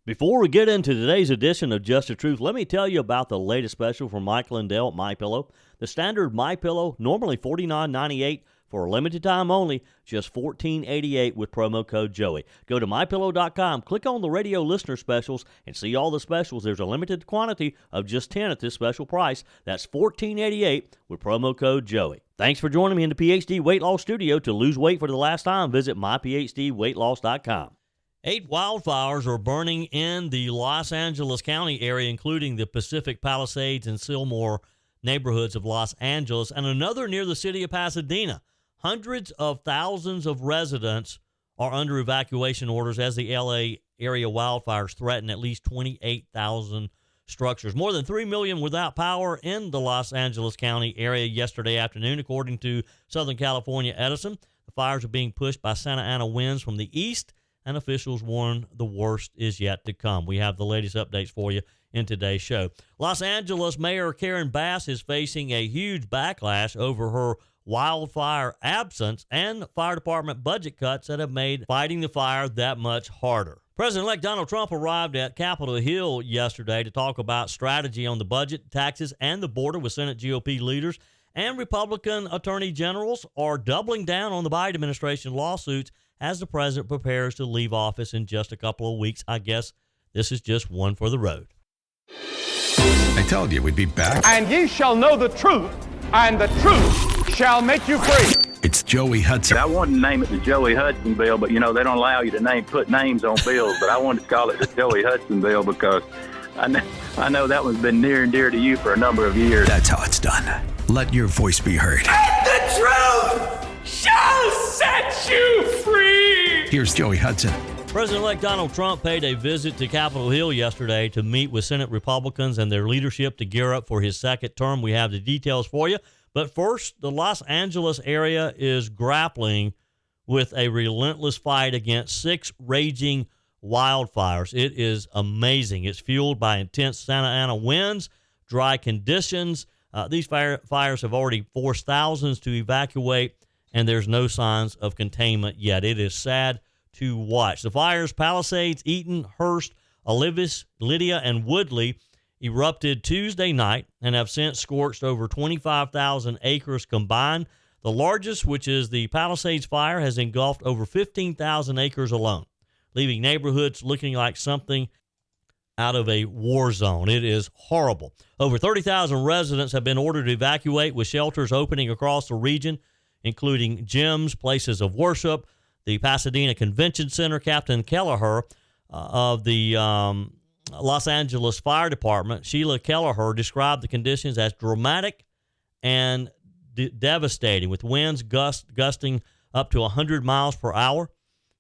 Before we get into today's edition of Just the Truth, let me tell you about the latest special from Michael and Dale at MyPillow. The standard MyPillow, normally $49.98 for a limited time only, just $14.88 with promo code Joey. Go to MyPillow.com, click on the radio listener specials, and see all the specials. There's a limited quantity of just 10 at this special price. That's $14.88 with promo code Joey. Thanks for joining me in the PhD Weight Loss Studio. To lose weight for the last time, visit myphdweightloss.com. 8 wildfires are burning in the Los Angeles County area, including the Pacific Palisades and Silmore neighborhoods of Los Angeles, and another near the city of Pasadena. Hundreds of thousands of residents are under evacuation orders as the LA area wildfires threaten at least 28,000 structures. More than 3 million without power in the Los Angeles County area yesterday afternoon, according to Southern California Edison. The fires are being pushed by Santa Ana winds from the east, and officials warn the worst is yet to come. We have the latest updates for you in today's show. Los Angeles Mayor Karen Bass is facing a huge backlash over her wildfire absence and fire department budget cuts that have made fighting the fire that much harder. President-elect Donald Trump arrived at Capitol Hill yesterday to talk about strategy on the budget, taxes, and the border with Senate GOP leaders, and Republican attorney generals are doubling down on the Biden administration lawsuits as the president prepares to leave office in just a couple of weeks. I guess this is just one for the road. I told you we'd be back. And ye shall know the truth, and the truth shall make you free. It's Joey Hudson. I wanted to name it the Joey Hudson bill, but, they don't allow you to put names on bills. But I wanted to call it the Joey Hudson bill because I know that one's been near and dear to you for a number of years. That's how it's done. Let your voice be heard. And the truth shall set you free. Here's Joey Hudson. President-elect Donald Trump paid a visit to Capitol Hill yesterday to meet with Senate Republicans and their leadership to gear up for his second term. We have the details for you. But first, the Los Angeles area is grappling with a relentless fight against 6 raging wildfires. It is amazing. It's fueled by intense Santa Ana winds, dry conditions. These fires have already forced thousands to evacuate, and there's no signs of containment yet. It is sad to watch. The fires, Palisades, Eaton, Hearst, Olivis, Lydia, and Woodley, erupted Tuesday night and have since scorched over 25,000 acres combined. The largest, which is the Palisades fire, has engulfed over 15,000 acres alone, leaving neighborhoods looking like something out of a war zone. It is horrible. Over 30,000 residents have been ordered to evacuate, with shelters opening across the region, including gyms, places of worship. The Pasadena Convention Center, Captain Kelleher of the Los Angeles Fire Department, Sheila Kelleher, described the conditions as dramatic and devastating, with winds gusting up to 100 miles per hour.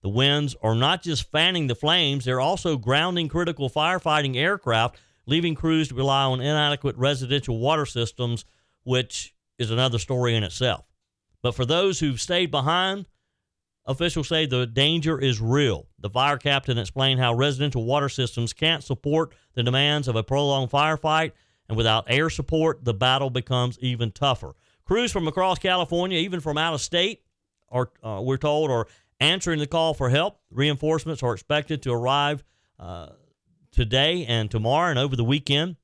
The winds are not just fanning the flames, they're also grounding critical firefighting aircraft, leaving crews to rely on inadequate residential water systems, which is another story in itself. But for those who've stayed behind, officials say the danger is real. The fire captain explained how residential water systems can't support the demands of a prolonged firefight, and without air support, the battle becomes even tougher. Crews from across California, even from out of state, we're told, are answering the call for help. Reinforcements are expected to arrive today and tomorrow and over the weekend.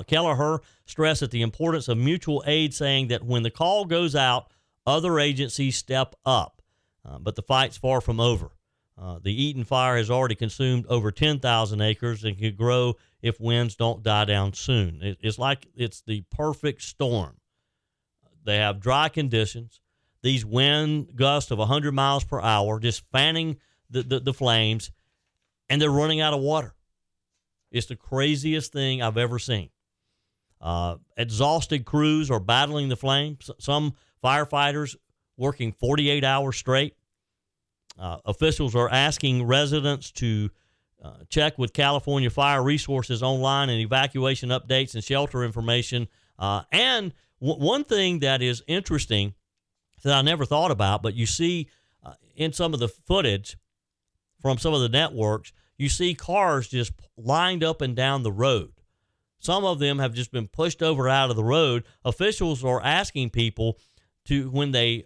Kelleher stressed at the importance of mutual aid, saying that when the call goes out, other agencies step up. But the fight's far from over. The Eaton fire has already consumed over 10,000 acres and could grow if winds don't die down soon. It's like it's the perfect storm. They have dry conditions, these wind gusts of 100 miles per hour, just fanning the flames, and they're running out of water. It's the craziest thing I've ever seen. Exhausted crews are battling the flames. Some firefighters working 48 hours straight. Officials are asking residents to check with California Fire Resources online and evacuation updates and shelter information. And one thing that is interesting that I never thought about, but you see in some of the footage from some of the networks, you see cars just lined up and down the road. Some of them have just been pushed over out of the road. Officials are asking people to, when they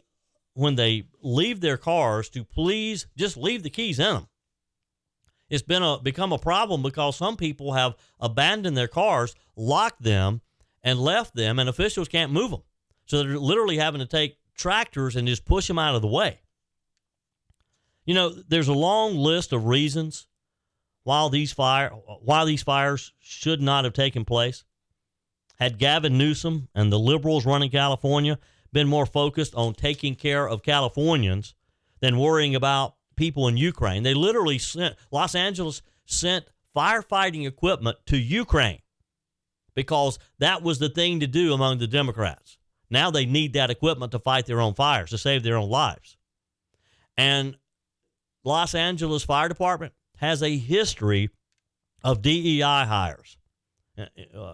leave their cars, to please just leave the keys in them. It's become a problem because some people have abandoned their cars, locked them, and left them, and officials can't move them. So they're literally having to take tractors and just push them out of the way. You know, there's a long list of reasons why these fires should not have taken place. Had Gavin Newsom and the liberals running California been more focused on taking care of Californians than worrying about people in Ukraine, they literally Los Angeles sent firefighting equipment to Ukraine because that was the thing to do among the Democrats. Now they need that equipment to fight their own fires, to save their own lives. And Los Angeles Fire Department has a history of DEI hires,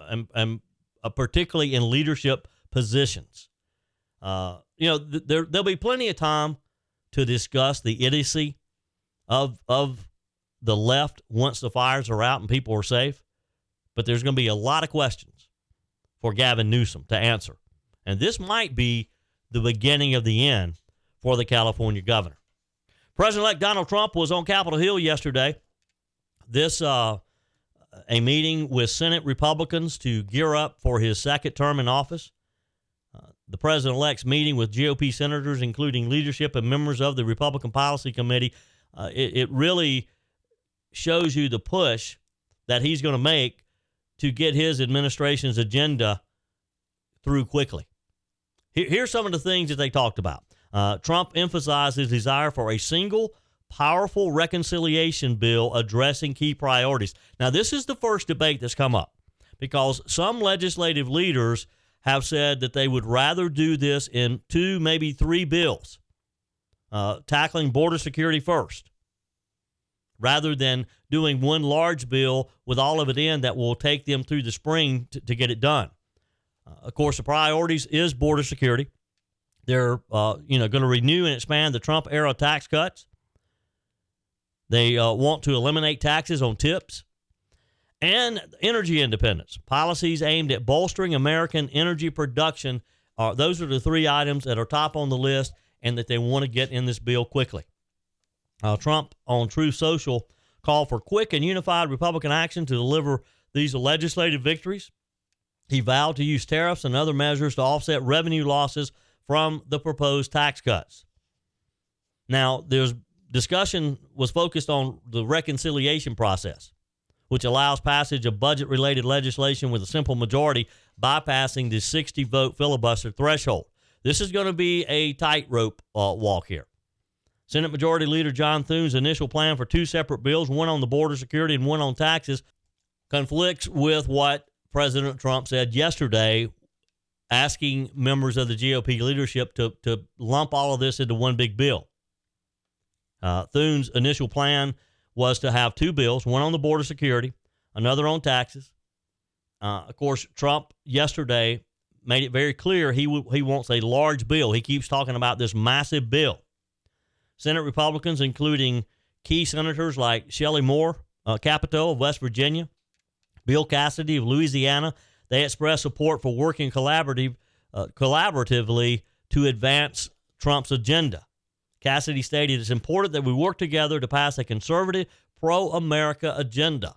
and particularly in leadership positions. There'll be plenty of time to discuss the idiocy of the left once the fires are out and people are safe. But there's going to be a lot of questions for Gavin Newsom to answer. And this might be the beginning of the end for the California governor. President-elect Donald Trump was on Capitol Hill yesterday. A meeting with Senate Republicans to gear up for his second term in office. The president-elect's meeting with GOP senators, including leadership and members of the Republican Policy Committee, it really shows you the push that he's going to make to get his administration's agenda through quickly. Here's some of the things that they talked about. Trump emphasized his desire for a single, powerful reconciliation bill addressing key priorities. Now, this is the first debate that's come up because some legislative leaders have said that they would rather do this in 2, maybe 3 bills, tackling border security first, rather than doing one large bill with all of it in that will take them through the spring to get it done. Of course, the priorities is border security. They're going to renew and expand the Trump-era tax cuts. They want to eliminate taxes on tips. And energy independence. Policies aimed at bolstering American energy production. Those are the 3 items that are top on the list and that they want to get in this bill quickly. Trump on Truth Social called for quick and unified Republican action to deliver these legislative victories. He vowed to use tariffs and other measures to offset revenue losses from the proposed tax cuts. Now, discussion was focused on the reconciliation process, which allows passage of budget-related legislation with a simple majority, bypassing the 60-vote filibuster threshold. This is going to be a tightrope walk here. Senate Majority Leader John Thune's initial plan for 2 separate bills, one on the border security and one on taxes, conflicts with what President Trump said yesterday, asking members of the GOP leadership to lump all of this into one big bill. Thune's initial plan was to have 2 bills, one on the border security, another on taxes. Of course, Trump yesterday made it very clear he wants a large bill. He keeps talking about this massive bill. Senate Republicans, including key senators like Shelley Moore Capito of West Virginia, Bill Cassidy of Louisiana, they expressed support for working collaboratively to advance Trump's agenda. Cassidy stated, "It's important that we work together to pass a conservative, pro-America agenda."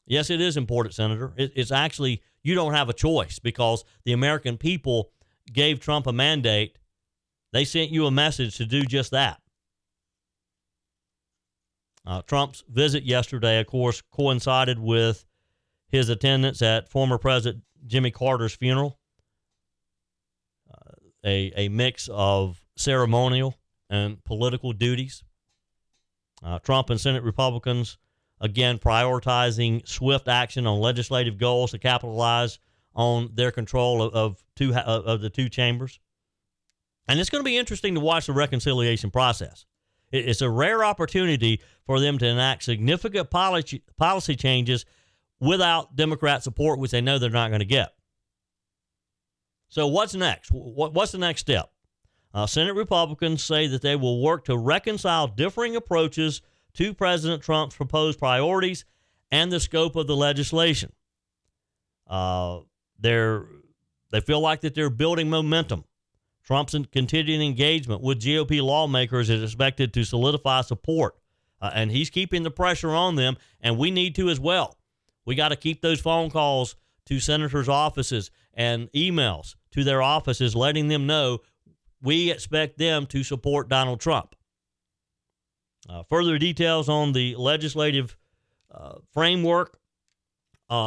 Yes, it is important, Senator. It's actually, you don't have a choice because the American people gave Trump a mandate. They sent you a message to do just that. Trump's visit yesterday, of course, coincided with his attendance at former President Jimmy Carter's funeral, a mix of ceremonial and political duties. Trump and Senate Republicans, again, prioritizing swift action on legislative goals to capitalize on their control of the 2 chambers. And it's going to be interesting to watch the reconciliation process. It's a rare opportunity for them to enact significant policy changes without Democrat support, which they know they're not going to get. So what's next? What's the next step? Senate Republicans say that they will work to reconcile differing approaches to President Trump's proposed priorities and the scope of the legislation. They feel like that they're building momentum. Trump's continuing engagement with GOP lawmakers is expected to solidify support And he's keeping the pressure on them, and we need to as well. We got to keep those phone calls to senators' offices and emails to their offices, letting them know we expect them to support Donald Trump. Further details on the legislative framework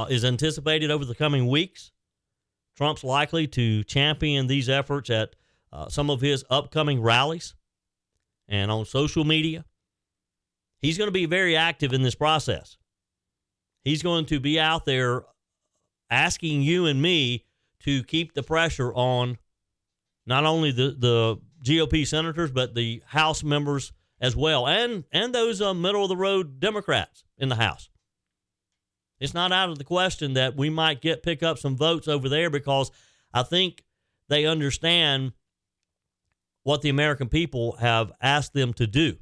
is anticipated over the coming weeks. Trump's likely to champion these efforts at some of his upcoming rallies and on social media. He's going to be very active in this process. He's going to be out there asking you and me to keep the pressure on not only the GOP senators, but the House members as well, and those middle-of-the-road Democrats in the House. It's not out of the question that we might pick up some votes over there, because I think they understand what the American people have asked them to do.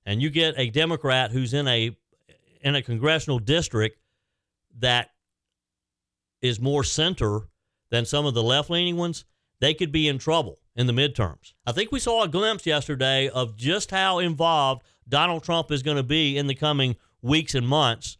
And you get a Democrat who's in a congressional district that is more center than some of the left-leaning ones, they could be in trouble in the midterms. I think we saw a glimpse yesterday of just how involved Donald Trump is going to be in the coming weeks and months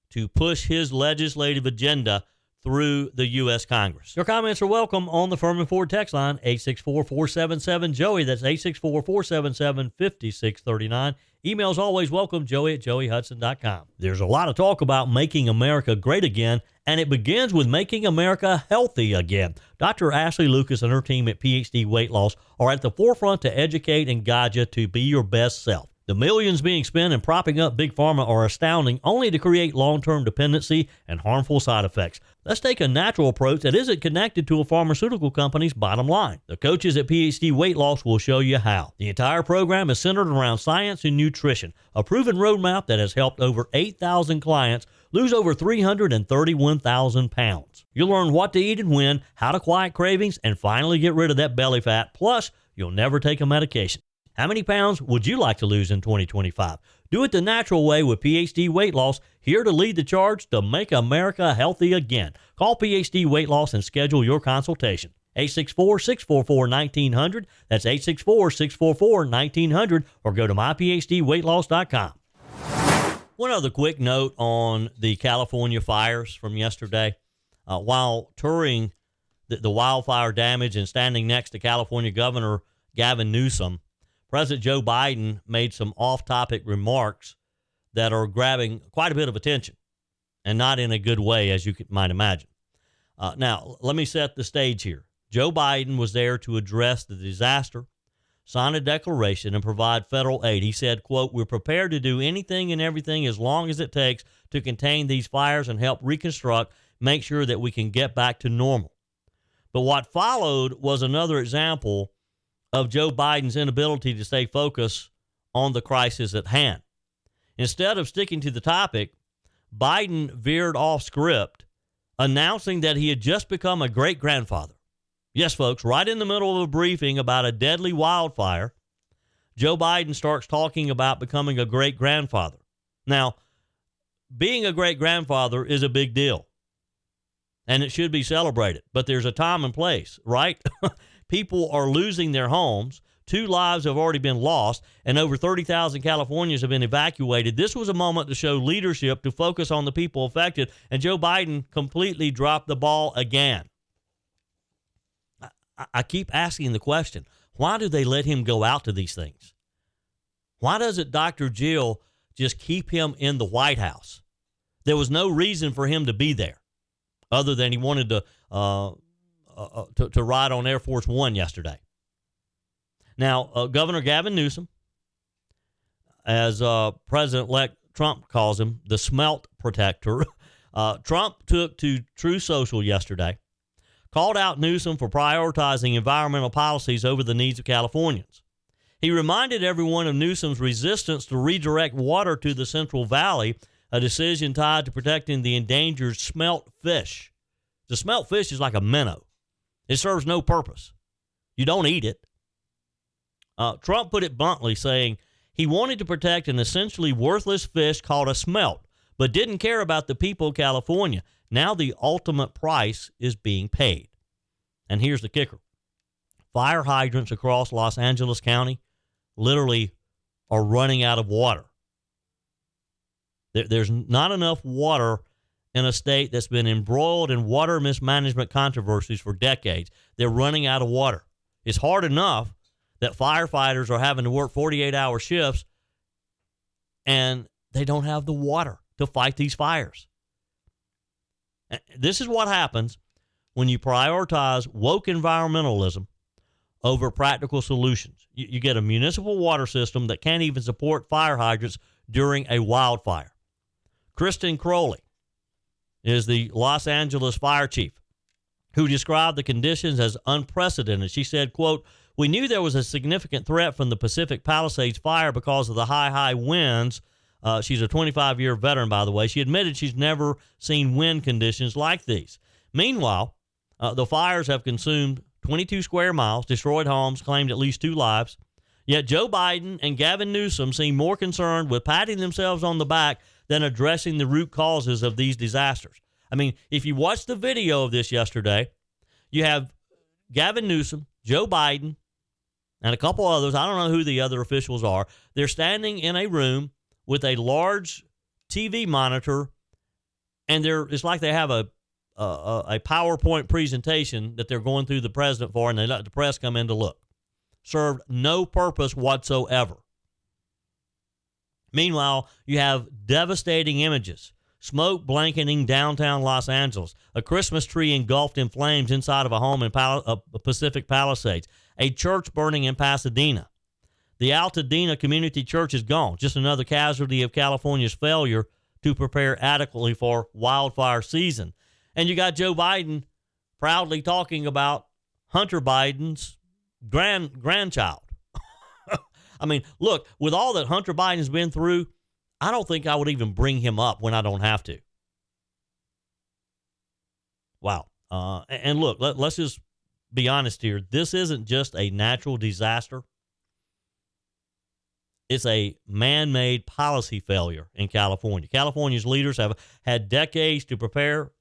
to push his legislative agenda through the U.S. Congress. Your comments are welcome on the Firmin Ford text line, 864-477-JOEY. That's 864-477-5639. Emails always welcome, joey@joeyhudson.com. There's a lot of talk about making America great again, and it begins with making America healthy again. Dr. Ashley Lucas and her team at PhD Weight Loss are at the forefront to educate and guide you to be your best self. The millions being spent in propping up Big Pharma are astounding, only to create long-term dependency and harmful side effects. Let's take a natural approach that isn't connected to a pharmaceutical company's bottom line. The coaches at PhD Weight Loss will show you how. The entire program is centered around science and nutrition, a proven roadmap that has helped over 8,000 clients lose over 331,000 pounds. You'll learn what to eat and when, how to quiet cravings, and finally get rid of that belly fat. Plus, you'll never take a medication. How many pounds would you like to lose in 2025? Do it the natural way with PhD Weight Loss, here to lead the charge to make America healthy again. Call PhD Weight Loss and schedule your consultation. 864-644-1900. That's 864-644-1900, or go to myphdweightloss.com. One other quick note on the California fires from yesterday. While touring the wildfire damage and standing next to California Governor Gavin Newsom, President Joe Biden made some off-topic remarks that are grabbing quite a bit of attention, and not in a good way, as you might imagine. Now, let me set the stage here. Joe Biden was there to address the disaster, sign a declaration, and provide federal aid. He said, quote, "We're prepared to do anything and everything as long as it takes to contain these fires and help reconstruct, make sure that we can get back to normal." But what followed was another example of Joe Biden's inability to stay focused on the crisis at hand. Instead of sticking to the topic, Biden veered off script, announcing that he had just become a great-grandfather. Yes, folks, right in the middle of a briefing about a deadly wildfire, Joe Biden starts talking about becoming a great-grandfather. Now, being a great-grandfather is a big deal, and it should be celebrated, but there's a time and place, right? People are losing their homes. 2 lives have already been lost, and over 30,000 Californians have been evacuated. This was a moment to show leadership, to focus on the people affected, and Joe Biden completely dropped the ball again. I keep asking the question, why do they let him go out to these things? Why doesn't Dr. Jill just keep him in the White House? There was no reason for him to be there, other than he wanted to ride on Air Force One yesterday. Now, Governor Gavin Newsom, as President-elect Trump calls him, the smelt protector, Trump took to Truth Social yesterday, called out Newsom for prioritizing environmental policies over the needs of Californians. He reminded everyone of Newsom's resistance to redirect water to the Central Valley, a decision tied to protecting the endangered smelt fish. The smelt fish is like a minnow. It serves no purpose. You don't eat it. Trump put it bluntly, saying he wanted to protect an essentially worthless fish called a smelt, but didn't care about the people of California. Now the ultimate price is being paid. And here's the kicker. Fire hydrants across Los Angeles County literally are running out of water. There's not enough water in a state that's been embroiled in water mismanagement controversies for decades. They're running out of water. It's hard enough that firefighters are having to work 48-hour shifts and they don't have the water to fight these fires. This is what happens when you prioritize woke environmentalism over practical solutions. You get a municipal water system that can't even support fire hydrants during a wildfire. Kristen Crowley is the Los Angeles fire chief who described the conditions as unprecedented. She said, quote, "We knew there was a significant threat from the Pacific Palisades fire because of the high winds." She's a 25-year veteran, by the way. She admitted she's never seen wind conditions like these. Meanwhile, the fires have consumed 22 square miles, destroyed homes, claimed at least 2 lives. Yet Joe Biden and Gavin Newsom seem more concerned with patting themselves on the back than addressing the root causes of these disasters. I mean, if you watch the video of this yesterday, you have Gavin Newsom, Joe Biden, and a couple others. I don't know who the other officials are. They're standing in a room with a large TV monitor, and it's like they have a PowerPoint presentation that they're going through the president for, and they let the press come in to look. Served no purpose whatsoever. Meanwhile, you have devastating images. Smoke blanketing downtown Los Angeles. A Christmas tree engulfed in flames inside of a home in Pacific Palisades. A church burning in Pasadena. The Altadena Community Church is gone. Just another casualty of California's failure to prepare adequately for wildfire season. And you got Joe Biden proudly talking about Hunter Biden's grandchild. I mean, look, with all that Hunter Biden's been through, I don't think I would even bring him up when I don't have to. Wow. And look, let's just be honest here. This isn't just a natural disaster. It's a man-made policy failure in California. California's leaders have had decades to prepare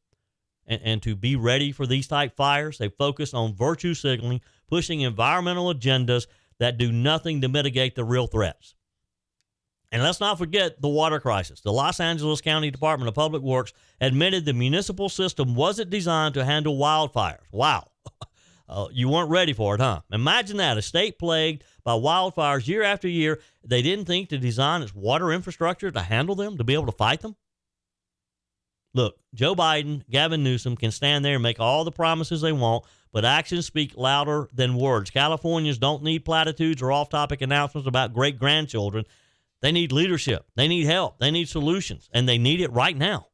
and to be ready for these type fires. They focus on virtue signaling, pushing environmental agendas that do nothing to mitigate the real threats. And let's not forget the water crisis. The Los Angeles County Department of Public Works admitted the municipal system wasn't designed to handle wildfires. Wow. You weren't ready for it, huh? Imagine that, a state plagued by wildfires year after year. They didn't think to design its water infrastructure to handle them, to be able to fight them. Look, Joe Biden, Gavin Newsom can stand there and make all the promises they want, but actions speak louder than words. Californians don't need platitudes or off-topic announcements about great-grandchildren. They need leadership. They need help. They need solutions, and they need it right now.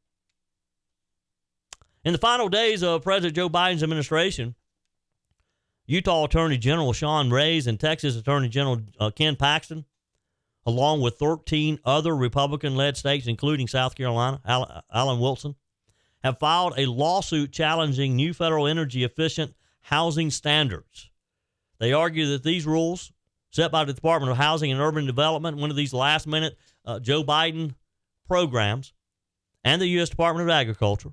In the final days of President Joe Biden's administration, Utah Attorney General Sean Reyes and Texas Attorney General Ken Paxton, along with 13 other Republican-led states, including South Carolina, Alan Wilson, have filed a lawsuit challenging new federal energy-efficient housing standards. They argue that these rules set by the Department of Housing and Urban Development, one of these last-minute Joe Biden programs, and the U.S. Department of Agriculture,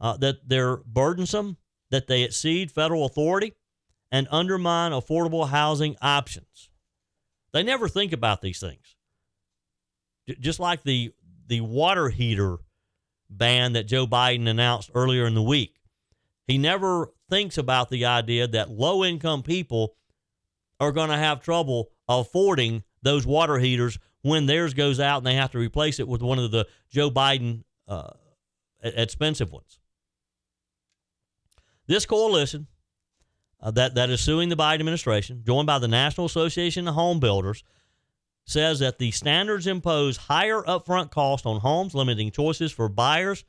that they're burdensome, that they exceed federal authority, and undermine affordable housing options. They never think about these things. Just like the water heater ban that Joe Biden announced earlier in the week. He never thinks about the idea that low-income people are going to have trouble affording those water heaters when theirs goes out and they have to replace it with one of the Joe Biden expensive ones. This coalition that is suing the Biden administration, joined by the National Association of Home Builders, says that the standards impose higher upfront costs on homes, limiting choices for buyers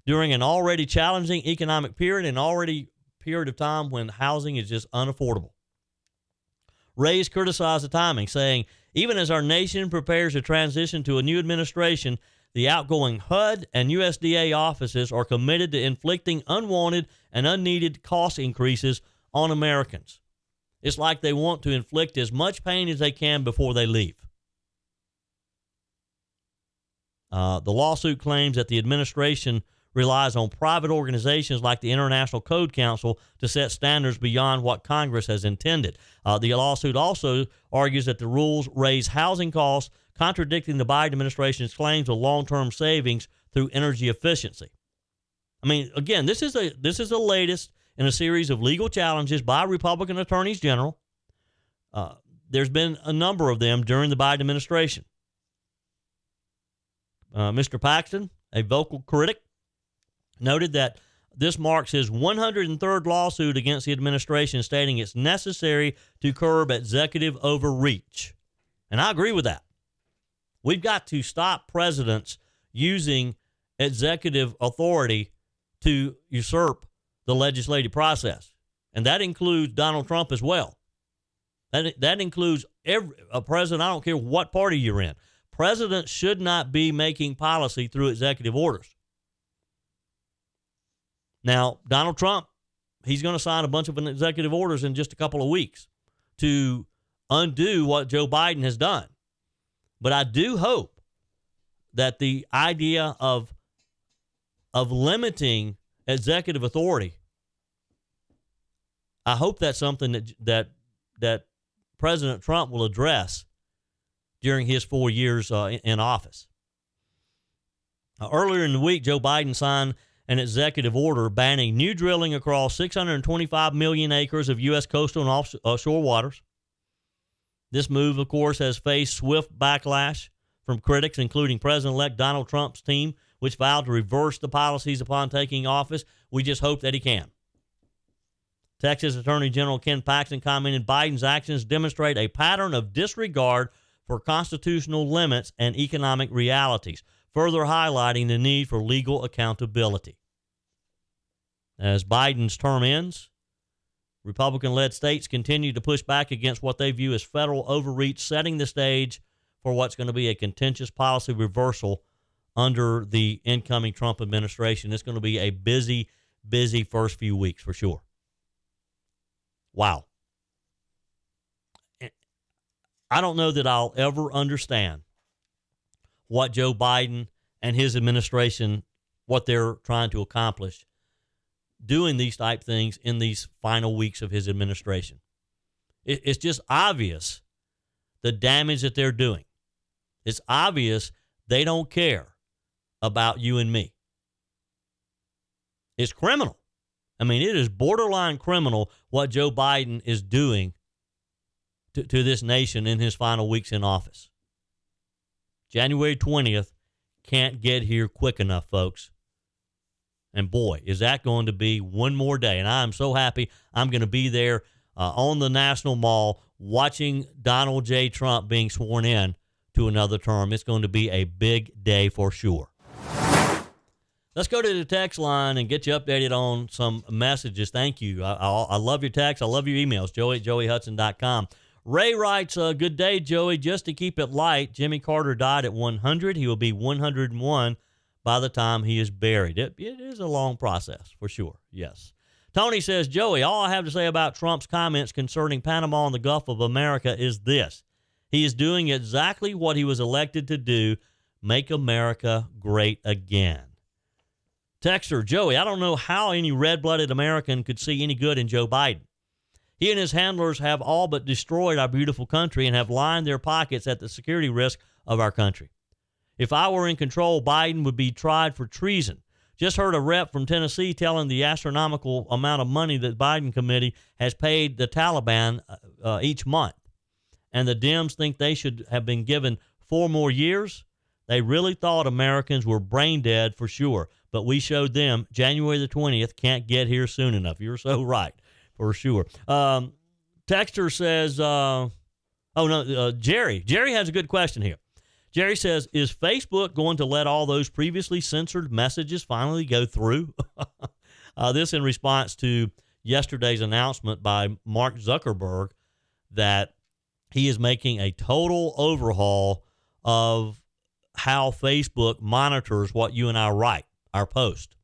during an already challenging economic period and already period of time when housing is just unaffordable. Reyes criticized the timing, saying, even as our nation prepares to transition to a new administration, the outgoing HUD and USDA offices are committed to inflicting unwanted and unneeded cost increases on Americans. It's like they want to inflict as much pain as they can before they leave. The lawsuit claims that the administration relies on private organizations like the International Code Council to set standards beyond what Congress has intended. The lawsuit also argues that the rules raise housing costs, contradicting the Biden administration's claims of long-term savings through energy efficiency. I mean, again, this is the latest in a series of legal challenges by Republican attorneys general. There's been a number of them during the Biden administration. Mr. Paxton, a vocal critic, noted that this marks his 103rd lawsuit against the administration, stating it's necessary to curb executive overreach. And I agree with that. We've got to stop presidents using executive authority to usurp the legislative process. And that includes Donald Trump as well. That includes a president, I don't care what party you're in. Presidents should not be making policy through executive orders. Now, Donald Trump, he's going to sign a bunch of executive orders in just a couple of weeks to undo what Joe Biden has done. But I do hope that the idea of limiting executive authority, I hope that's something that President Trump will address during his 4 years in office. Earlier in the week, Joe Biden signed an executive order banning new drilling across 625 million acres of U.S. coastal and offshore waters. This move, of course, has faced swift backlash from critics, including President-elect Donald Trump's team, which vowed to reverse the policies upon taking office. We just hope that he can. Texas Attorney General Ken Paxton commented, Biden's actions demonstrate a pattern of disregard for constitutional limits and economic realities, further highlighting the need for legal accountability. As Biden's term ends, Republican-led states continue to push back against what they view as federal overreach, setting the stage for what's going to be a contentious policy reversal under the incoming Trump administration. It's going to be a busy, busy first few weeks for sure. Wow. I don't know that I'll ever understand what Joe Biden and his administration, what they're trying to accomplish, doing these type things in these final weeks of his administration. It's just obvious the damage that they're doing. It's obvious they don't care about you and me. It's criminal. I mean, it is borderline criminal what Joe Biden is doing to this nation in his final weeks in office. January 20th can't get here quick enough, folks. And boy, is that going to be one more day. And I'm so happy I'm going to be there on the National Mall watching Donald J. Trump being sworn in to another term. It's going to be a big day for sure. Let's go to the text line and get you updated on some messages. Thank you. I love your texts. I love your emails. Joey@joeyhudson.com. Ray writes, good day, Joey. Just to keep it light, Jimmy Carter died at 100. He will be 101 by the time he is buried. It is a long process, for sure, yes. Tony says, Joey, all I have to say about Trump's comments concerning Panama and the Gulf of America is this. He is doing exactly what he was elected to do, make America great again. Texter, Joey, I don't know how any red-blooded American could see any good in Joe Biden. He and his handlers have all but destroyed our beautiful country and have lined their pockets at the security risk of our country. If I were in control, Biden would be tried for treason. Just heard a rep from Tennessee telling the astronomical amount of money that Biden committee has paid the Taliban each month. And the Dems think they should have been given 4 more years. They really thought Americans were brain dead for sure. But we showed them January the 20th can't get here soon enough. You're so right. For sure. Texter says, Jerry. Jerry has a good question here. Jerry says, is Facebook going to let all those previously censored messages finally go through? This in response to yesterday's announcement by Mark Zuckerberg that he is making a total overhaul of how Facebook monitors what you and I write, our post.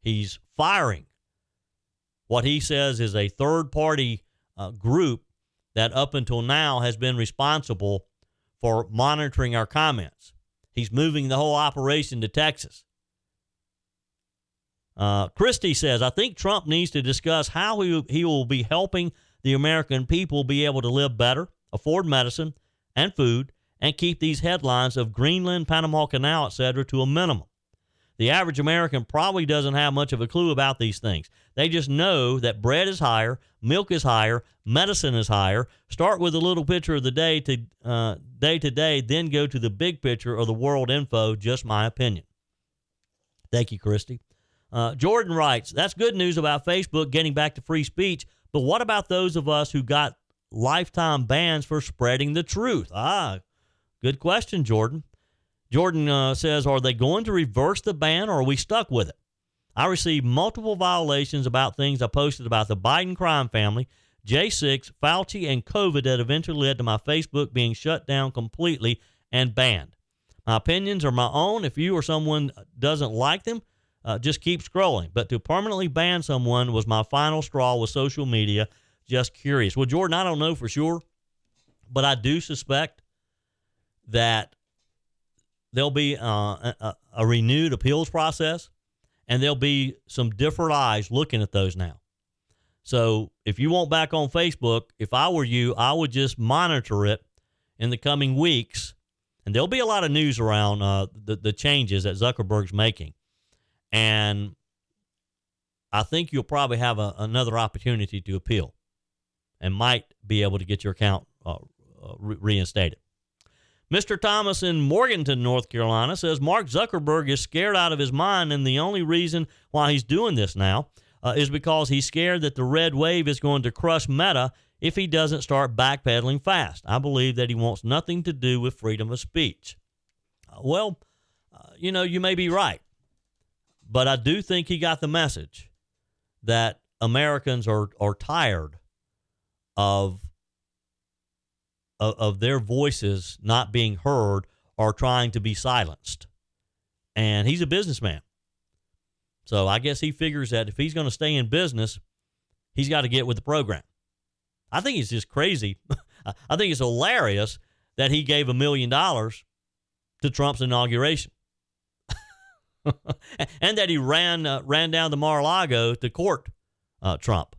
He's firing what he says is a third-party group that up until now has been responsible for monitoring our comments. He's moving the whole operation to Texas. Christie says, I think Trump needs to discuss how he will be helping the American people be able to live better, afford medicine and food, and keep these headlines of Greenland, Panama Canal, etc. to a minimum. The average American probably doesn't have much of a clue about these things. They just know that bread is higher, milk is higher, medicine is higher. Start with a little picture of the day to day, then go to the big picture of the world info. Just my opinion. Thank you, Christy. Jordan writes, that's good news about Facebook getting back to free speech, but what about those of us who got lifetime bans for spreading the truth? Good question, Jordan. Jordan says, are they going to reverse the ban, or are we stuck with it? I received multiple violations about things I posted about the Biden crime family, J6, Fauci, and COVID that eventually led to my Facebook being shut down completely and banned. My opinions are my own. If you or someone doesn't like them, just keep scrolling. But to permanently ban someone was my final straw with social media. Just curious. Well, Jordan, I don't know for sure, but I do suspect that there'll be a renewed appeals process, and there'll be some different eyes looking at those now. So if you want back on Facebook, if I were you, I would just monitor it in the coming weeks, and there'll be a lot of news around the changes that Zuckerberg's making. And I think you'll probably have another opportunity to appeal and might be able to get your account reinstated. Mr. Thomas in Morganton, North Carolina says Mark Zuckerberg is scared out of his mind, and the only reason why he's doing this now is because he's scared that the red wave is going to crush Meta if he doesn't start backpedaling fast. I believe that he wants nothing to do with freedom of speech. You may be right, but I do think he got the message that Americans are tired of their voices not being heard or trying to be silenced. And he's a businessman. So I guess he figures that if he's going to stay in business, he's got to get with the program. I think it's just crazy. I think it's hilarious that he gave $1 million to Trump's inauguration. And that he ran down to Mar-a-Lago to court Trump.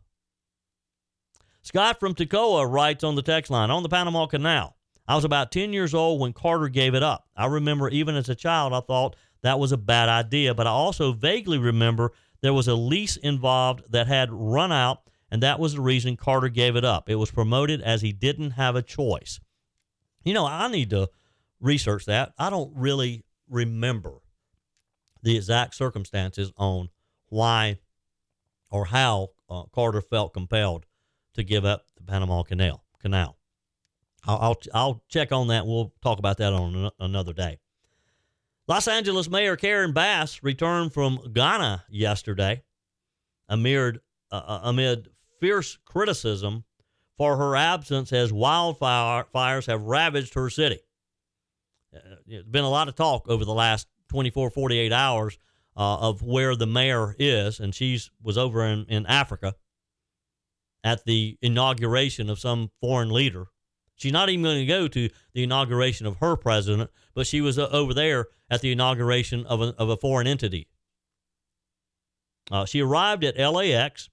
Scott from Toccoa writes on the text line, on the Panama Canal, I was about 10 years old when Carter gave it up. I remember even as a child, I thought that was a bad idea, but I also vaguely remember there was a lease involved that had run out, and that was the reason Carter gave it up. It was promoted as he didn't have a choice. I need to research that. I don't really remember the exact circumstances on why or how Carter felt compelled to give up the Panama Canal. I'll check on that. We'll talk about that on another day. Los Angeles Mayor Karen Bass returned from Ghana yesterday amid fierce criticism for her absence as wildfires have ravaged her city. There's been a lot of talk over the last 24, 48 hours of where the mayor is, and she was over in Africa at the inauguration of some foreign leader. She's not even going to go to the inauguration of her president, but she was over there at the inauguration of a foreign entity. She arrived at LAX,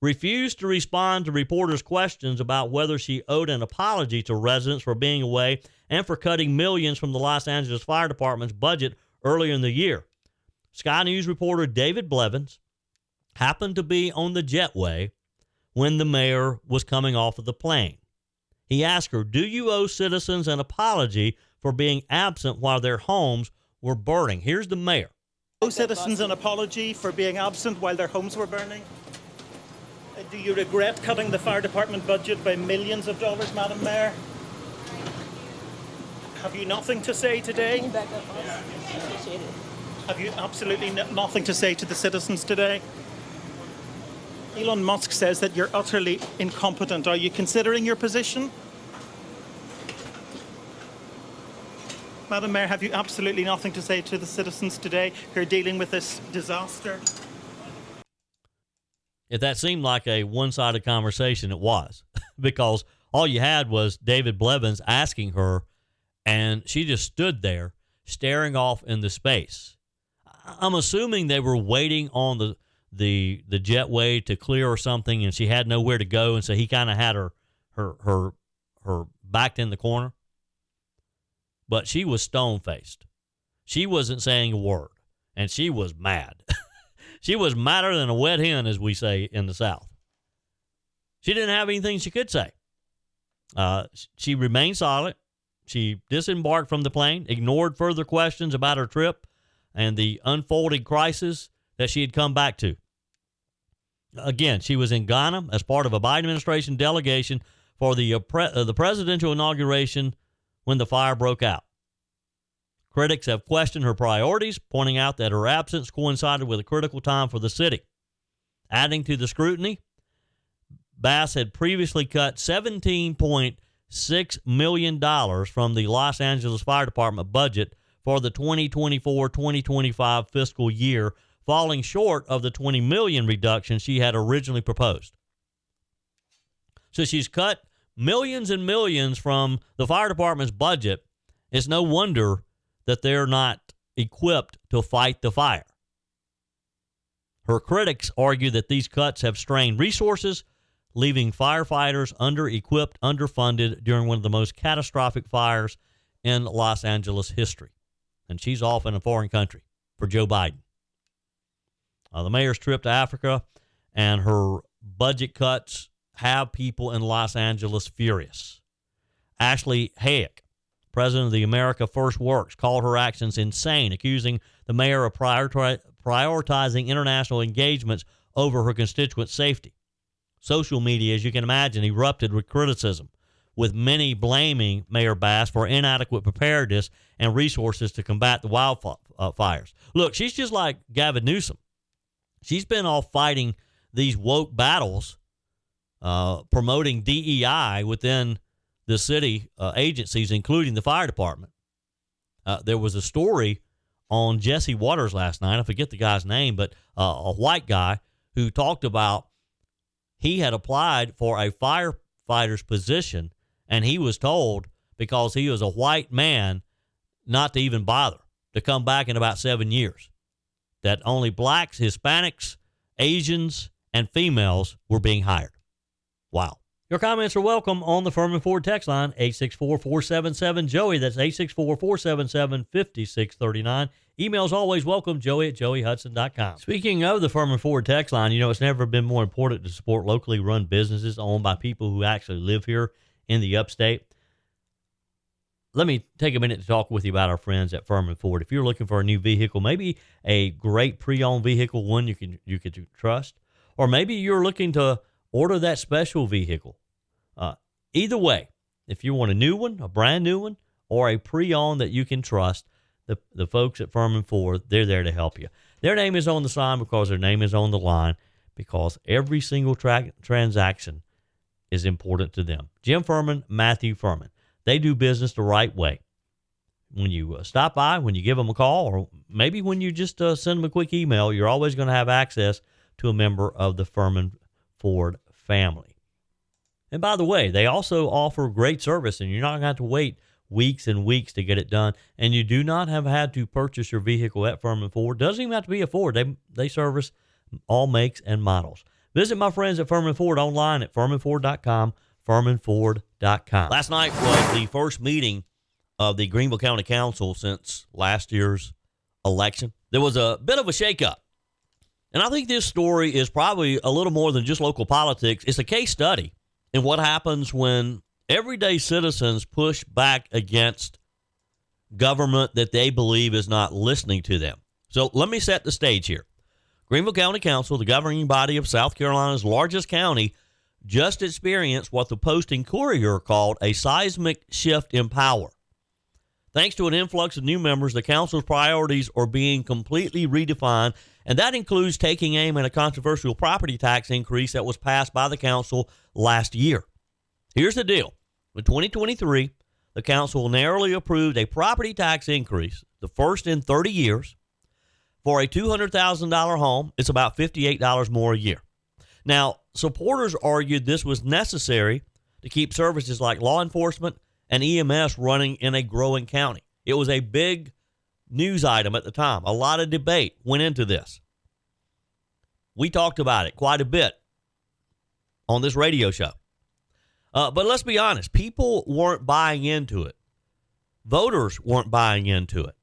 refused to respond to reporters' questions about whether she owed an apology to residents for being away and for cutting millions from the Los Angeles Fire Department's budget earlier in the year. Sky News reporter David Blevins happened to be on the jetway when the mayor was coming off of the plane. He asked her, do you owe citizens an apology for being absent while their homes were burning? Here's the mayor. Owe citizens an apology for being absent while their homes were burning? Do you regret cutting the fire department budget by millions of dollars, Madam Mayor? Have you nothing to say today? Can you back up, please? Appreciate it. Have you absolutely nothing to say to the citizens today? Elon Musk says that you're utterly incompetent. Are you considering your position? Madam Mayor, have you absolutely nothing to say to the citizens today who are dealing with this disaster? If that seemed like a one-sided conversation, it was. Because all you had was David Blevins asking her, and she just stood there staring off into space. I'm assuming they were waiting on the jetway to clear or something, and she had nowhere to go, and so he kind of had her backed in the corner. But she was stone-faced. She wasn't saying a word, and she was mad. She was madder than a wet hen, as we say in the South. She didn't have anything she could say. She remained silent. She disembarked from the plane, ignored further questions about her trip and the unfolding crisis that she had come back to. Again, she was in Ghana as part of a Biden administration delegation for the presidential inauguration when the fire broke out. Critics have questioned her priorities, pointing out that her absence coincided with a critical time for the city. Adding to the scrutiny, Bass had previously cut $17.6 million from the Los Angeles Fire Department budget for the 2024-2025 fiscal year, falling short of the $20 million reduction she had originally proposed. So she's cut millions and millions from the fire department's budget. It's no wonder that they're not equipped to fight the fire. Her critics argue that these cuts have strained resources, leaving firefighters under-equipped, underfunded during one of the most catastrophic fires in Los Angeles history. And she's off in a foreign country for Joe Biden. The mayor's trip to Africa and her budget cuts have people in Los Angeles furious. Ashley Hayek, president of the America First Works, called her actions insane, accusing the mayor of prioritizing international engagements over her constituents' safety. Social media, as you can imagine, erupted with criticism, with many blaming Mayor Bass for inadequate preparedness and resources to combat the wildfires. Look, she's just like Gavin Newsom. She's been off fighting these woke battles, promoting DEI within the city agencies, including the fire department. There was a story on Jesse Waters last night. I forget the guy's name, but a white guy who talked about he had applied for a firefighter's position, and he was told, because he was a white man, not to even bother, to come back in about 7 years, that only blacks, Hispanics, Asians, and females were being hired. Wow. Your comments are welcome on the Firmin Ford text line, 864-477-JOEY. That's 864-477-5639. Emails always welcome, joey@joeyhudson.com. Speaking of the Firmin Ford text line, it's never been more important to support locally run businesses owned by people who actually live here in the upstate. Let me take a minute to talk with you about our friends at Firmin Ford. If you're looking for a new vehicle, maybe a great pre-owned vehicle, one you can trust, or maybe you're looking to order that special vehicle. Either way, if you want a new one, a brand new one, or a pre-owned that you can trust, the folks at Firmin Ford, they're there to help you. Their name is on the sign because their name is on the line, because every single transaction is important to them. Jim Firmin, Matthew Firmin. They do business the right way. When you stop by, when you give them a call, or maybe when you just send them a quick email, you're always going to have access to a member of the Firmin Ford family. And by the way, they also offer great service, and you're not going to have to wait weeks and weeks to get it done. And you do not have had to purchase your vehicle at Firmin Ford. Doesn't even have to be a Ford. They service all makes and models. Visit my friends at Firmin Ford online at firminford.com, firminford.com. Last night was the first meeting of the Greenville County Council since last year's election. There was a bit of a shakeup. And I think this story is probably a little more than just local politics. It's a case study in what happens when everyday citizens push back against government that they believe is not listening to them. So let me set the stage here. Greenville County Council, the governing body of South Carolina's largest county, just experienced what the Post-Courier called a seismic shift in power. Thanks to an influx of new members, the council's priorities are being completely redefined, and that includes taking aim at a controversial property tax increase that was passed by the council last year. Here's the deal. In 2023, the council narrowly approved a property tax increase, the first in 30 years. For a $200,000 home, it's about $58 more a year. Now, supporters argued this was necessary to keep services like law enforcement and EMS running in a growing county. It was a big news item at the time. A lot of debate went into this. We talked about it quite a bit on this radio show. But let's be honest, people weren't buying into it. Voters weren't buying into it.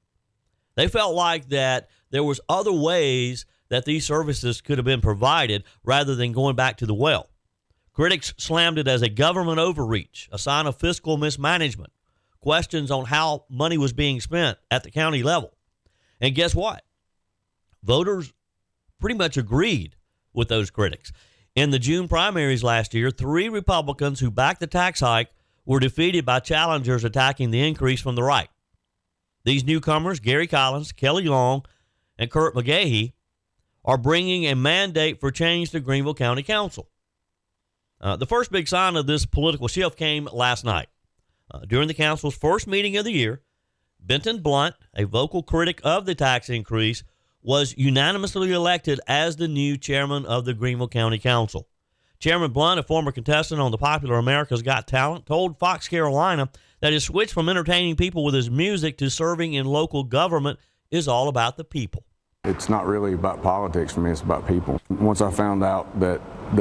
They felt like that there was other ways that these services could have been provided rather than going back to the well. Critics slammed it as a government overreach, a sign of fiscal mismanagement, questions on how money was being spent at the county level. And guess what? Voters pretty much agreed with those critics. In the June primaries last year, 3 Republicans who backed the tax hike were defeated by challengers attacking the increase from the right. These newcomers, Gary Collins, Kelly Long, and Kurt McGahey, are bringing a mandate for change to Greenville County Council. The first big sign of this political shift came last night. During the council's first meeting of the year, Benton Blunt, a vocal critic of the tax increase, was unanimously elected as the new chairman of the Greenville County Council. Chairman Blunt, a former contestant on the popular America's Got Talent, told Fox Carolina that his switch from entertaining people with his music to serving in local government is all about the people. It's not really about politics for me, it's about people. Once I found out that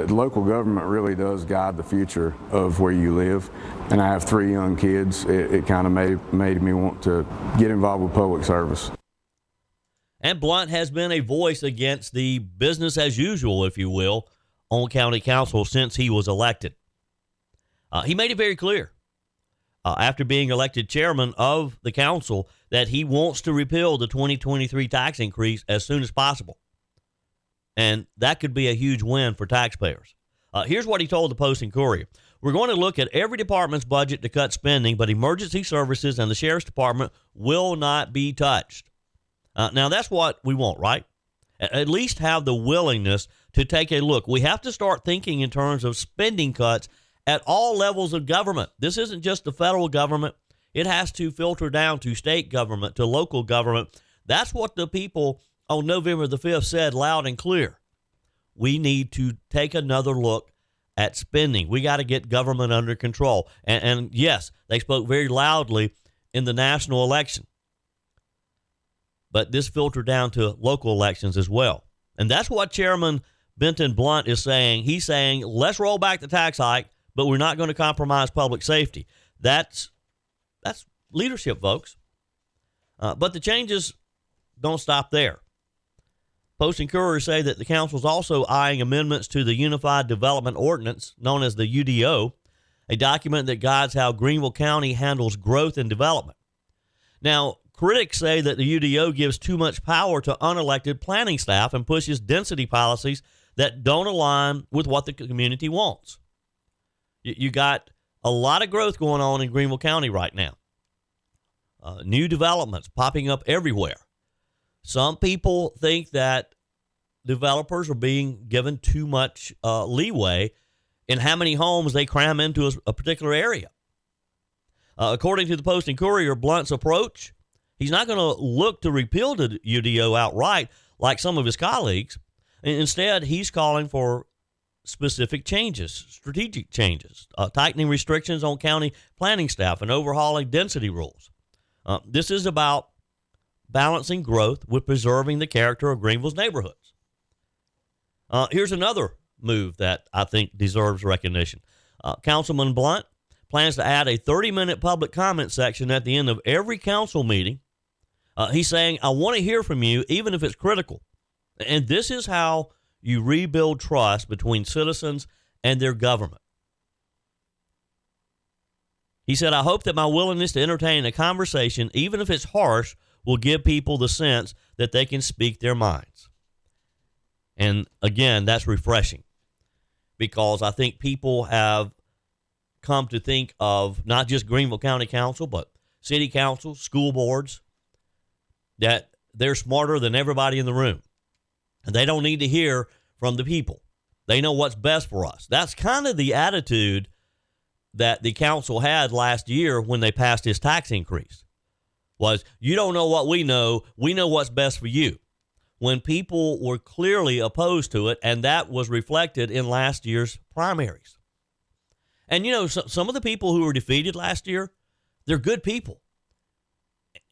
local government really does guide the future of where you live, and I have 3 young kids, it kind of made me want to get involved with public service. And Blunt has been a voice against the business as usual, if you will, on county council since he was elected. He made it very clear after being elected chairman of the council that he wants to repeal the 2023 tax increase as soon as possible. And that could be a huge win for taxpayers. Here's what he told the Post and Courier. We're going to look at every department's budget to cut spending, but emergency services and the sheriff's department will not be touched. Now, that's what we want, right? At least have the willingness to take a look. We have to start thinking in terms of spending cuts at all levels of government. This isn't just the federal government. It has to filter down to state government, to local government. That's what the people on November the 5th said loud and clear. We need to take another look at spending. We got to get government under control. And yes, they spoke very loudly in the national election. But this filtered down to local elections as well. And that's what Chairman Benton Blunt is saying. He's saying, let's roll back the tax hike, but we're not going to compromise public safety. That's leadership, folks. But the changes don't stop there. Post and Courier say that the council is also eyeing amendments to the Unified Development Ordinance, known as the UDO, a document that guides how Greenville County handles growth and development. Now, critics say that the UDO gives too much power to unelected planning staff and pushes density policies that don't align with what the community wants. You got a lot of growth going on in Greenville County right now. New developments popping up everywhere. Some people think that developers are being given too much leeway in how many homes they cram into a particular area. According to the Post and Courier, Blunt's approach, he's not going to look to repeal the UDO outright like some of his colleagues. Instead, he's calling for specific changes, strategic changes, tightening restrictions on county planning staff and overhauling density rules. This is about balancing growth with preserving the character of Greenville's neighborhoods. Here's another move that I think deserves recognition. Councilman Blunt plans to add a 30-minute public comment section at the end of every council meeting. He's saying, I want to hear from you, even if it's critical. And this is how you rebuild trust between citizens and their government. He said, I hope that my willingness to entertain a conversation, even if it's harsh, will give people the sense that they can speak their minds. And again, that's refreshing because I think people have come to think of not just Greenville County Council, but city councils, school boards, that they're smarter than everybody in the room. And they don't need to hear from the people. They know what's best for us. That's kind of the attitude that the council had last year when they passed his tax increase. Was, you don't know what we know what's best for you. When people were clearly opposed to it, and that was reflected in last year's primaries. And, you know, some of the people who were defeated last year, they're good people.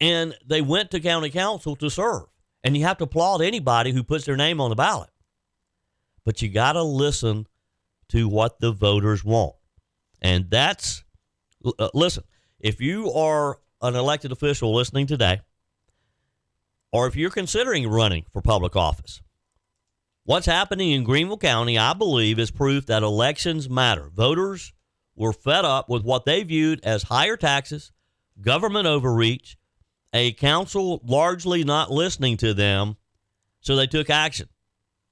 and they went to county council to serve. And you have to applaud anybody who puts their name on the ballot. But you got to listen to what the voters want. And that's, listen, if you are an elected official listening today, or if you're considering running for public office, what's happening in Greenville County, I believe, is proof that elections matter. Voters were fed up with what they viewed as higher taxes, government overreach, a council largely not listening to them, so they took action.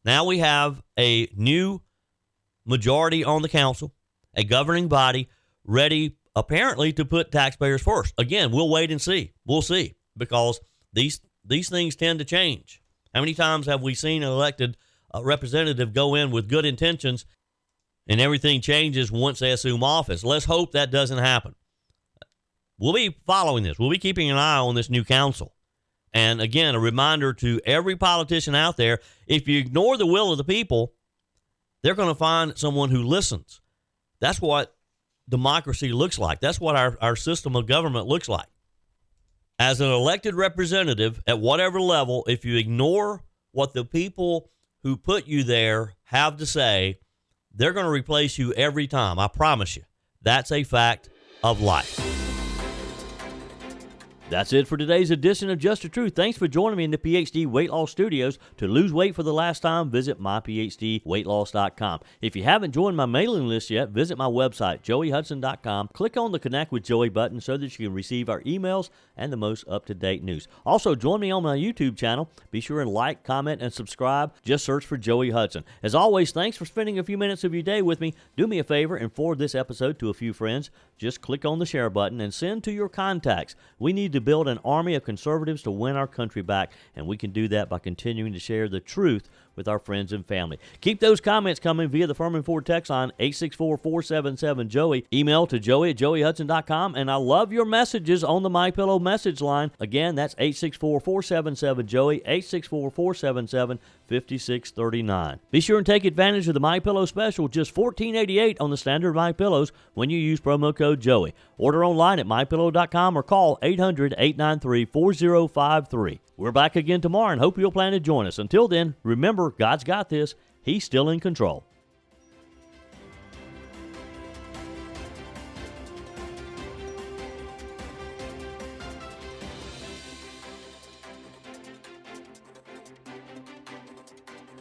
Now we have a new majority on the council, a governing body ready apparently to put taxpayers first. Again, we'll wait and see. We'll see, because these things tend to change. How many times have we seen an elected representative go in with good intentions and everything changes once they assume office? Let's hope that doesn't happen. We'll be following this. We'll be keeping an eye on this new council. And again, a reminder to every politician out there, if you ignore the will of the people, they're going to find someone who listens. That's what democracy looks like. That's what our system of government looks like. As an elected representative at whatever level, if you ignore what the people who put you there have to say, they're going to replace you every time. I promise you. That's a fact of life. That's it for today's edition of Just the Truth. Thanks for joining me in the PhD Weight Loss Studios. To lose weight for the last time, visit myphdweightloss.com. If you haven't joined my mailing list yet, visit my website, joeyhudson.com. Click on the Connect with Joey button so that you can receive our emails and the most up-to-date news. Also, join me on my YouTube channel. Be sure and like, comment, and subscribe. Just search for Joey Hudson. As always, thanks for spending a few minutes of your day with me. Do me a favor and forward this episode to a few friends. Just click on the share button and send to your contacts. We need to build an army of conservatives to win our country back, and we can do that by continuing to share the truth with our friends and family. Keep those comments coming via the Firmin Ford text line, 864-477-JOEY. Email to joey@joeyhudson.com, and I love your messages on the MyPillow message line. Again, that's 864-477-JOEY, 864-477-5639. Be sure and take advantage of the MyPillow special, just $14.88 on the standard MyPillows when you use promo code Joey. Order online at mypillow.com or call 800-893-4053. We're back again tomorrow and hope you'll plan to join us. Until then, remember, God's got this. He's still in control.